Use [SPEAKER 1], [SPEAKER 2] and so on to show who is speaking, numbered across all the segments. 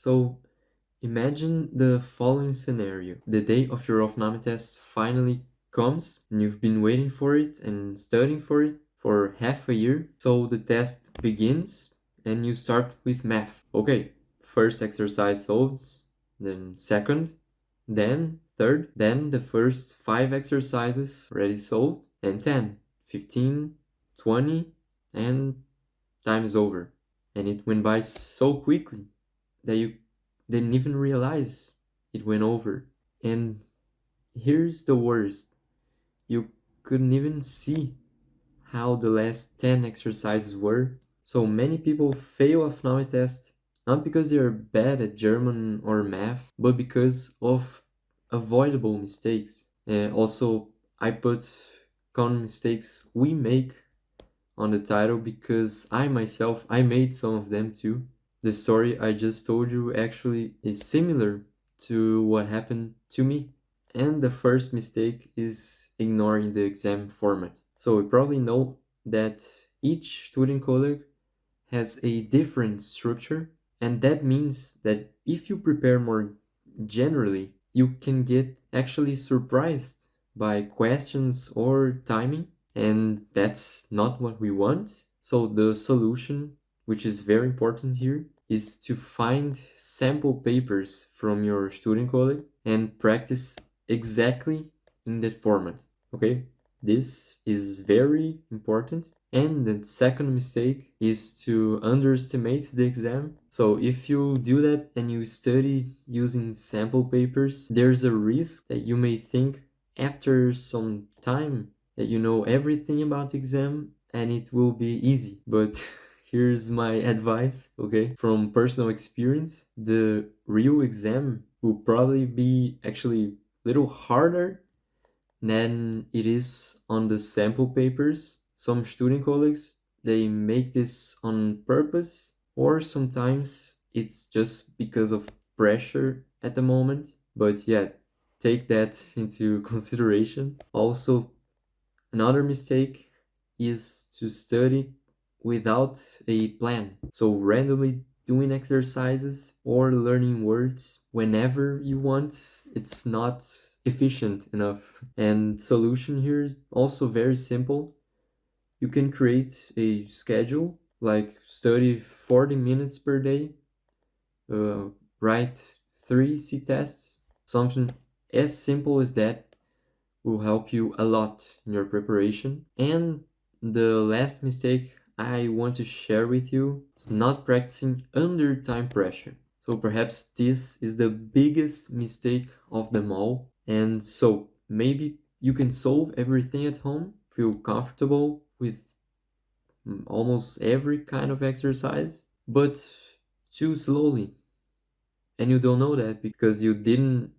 [SPEAKER 1] So imagine the following scenario. The day of your Aufnahme test finally comes and you've been waiting for it and studying for it for half a year. So the test begins and you start with math. Okay, first exercise solved, then second, then third, then the first 5 exercises already solved, and 10, 15, 20, and time is over. And it went by so quickly that you didn't even realize it went over. And here's the worst, you couldn't even see how the last 10 exercises were. So many people fail Aufnahme test not because they are bad at German or math, but because of avoidable mistakes. Also, I put common mistakes we make on the title because I made some of them too. The story I just told you actually is similar to what happened to me. And the first mistake is ignoring the exam format. So we probably know that each Studienkolleg has a different structure, and that means that if you prepare more generally, you can get actually surprised by questions or timing, and that's not what we want. So the solution, which is very important here, is to find sample papers from your Studienkolleg and practice exactly in that format. Okay, this is very important. And the second mistake is to underestimate the exam. So if you do that and you study using sample papers, there's a risk that you may think after some time that you know everything about the exam and it will be easy. But here's my advice, okay? From personal experience, the real exam will probably be actually a little harder than it is on the sample papers. Some Studienkollegs, they make this on purpose, or sometimes it's just because of pressure at the moment. But yeah, take that into consideration. Also, another mistake is to study without a plan. So randomly doing exercises or learning words whenever you want, it's not efficient enough. And solution here is also very simple. You can create a schedule like study 40 minutes per day, uh, write 3 C tests. Something as simple as that will help you a lot in your preparation. And the last mistake I want to share with you is not practicing under time pressure. So perhaps this is the biggest mistake of them all. And so maybe you can solve everything at home, feel comfortable with almost every kind of exercise, but too slowly. And you don't know that because you didn't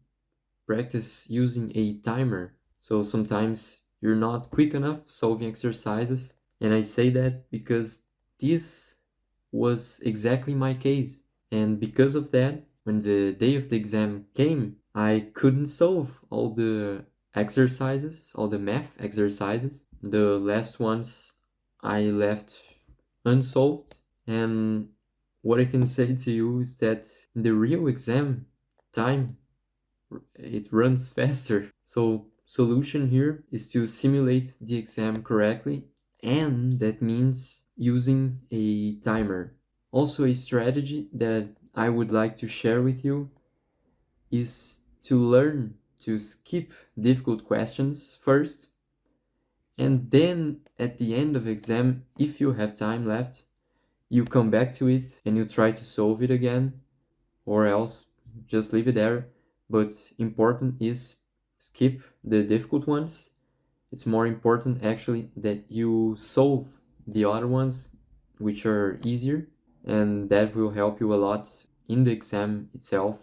[SPEAKER 1] practice using a timer. So sometimes you're not quick enough solving exercises. And I say that because this was exactly my case. And because of that, when the day of the exam came, I couldn't solve all the exercises, all the math exercises. The last ones I left unsolved. And what I can say to you is that in the real exam, time it runs faster. So solution here is to simulate the exam correctly, and that means using a timer. Also, a strategy that I would like to share with you is to learn to skip difficult questions first, and then at the end of exam, if you have time left, you come back to it and you try to solve it again, or else just leave it there. But important is skip the difficult ones. It's more important actually that you solve the other ones which are easier, and that will help you a lot in the exam itself,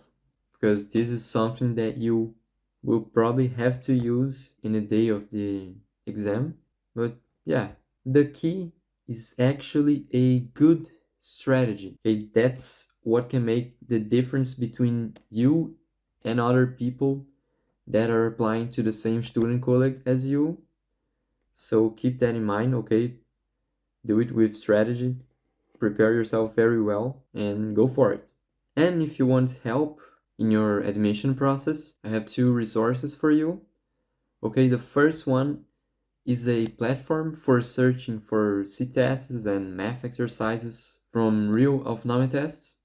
[SPEAKER 1] because this is something that you will probably have to use in the day of the exam. But yeah, the key is actually a good strategy. Okay, that's what can make the difference between you and other people that are applying to the same Studienkolleg as you. So keep that in mind, okay? Do it with strategy, prepare yourself very well, and go for it. And if you want help in your admission process, I have two resources for you. Okay, the first one is a platform for searching for C-tests and math exercises from real Aufnahme tests.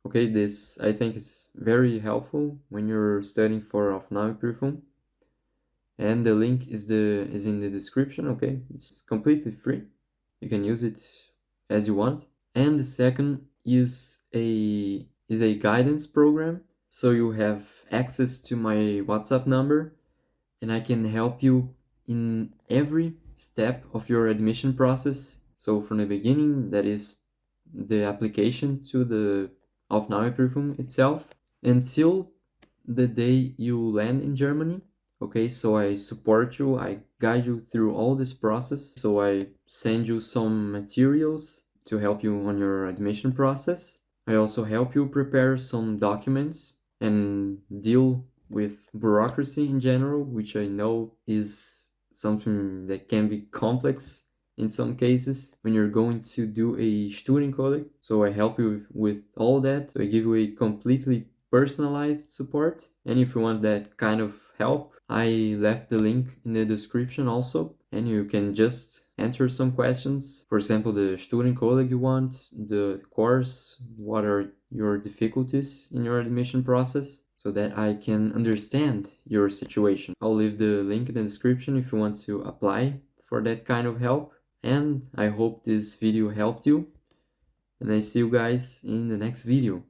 [SPEAKER 1] Okay, this I think is very helpful when you're studying for Aufnahmeprüfung. And the link is in the description, okay? It's completely free. You can use it as you want. And the second is a guidance program. So you have access to my WhatsApp number and I can help you in every step of your admission process. So from the beginning, that is the application to the Aufnahmeprüfung itself, until the day you land in Germany. Okay, so I support you, I guide you through all this process. So I send you some materials to help you on your admission process. I also help you prepare some documents and deal with bureaucracy in general, which I know is something that can be complex in some cases when you're going to do a Studienkolleg. So I help you with all that. So I give you a completely personalized support. And if you want that kind of help, I left the link in the description also. And you can just answer some questions. For example, the Studienkolleg you want, the course, what are your difficulties in your admission process, so that I can understand your situation. I'll leave the link in the description if you want to apply for that kind of help. And I hope this video helped you. And I see you guys in the next video.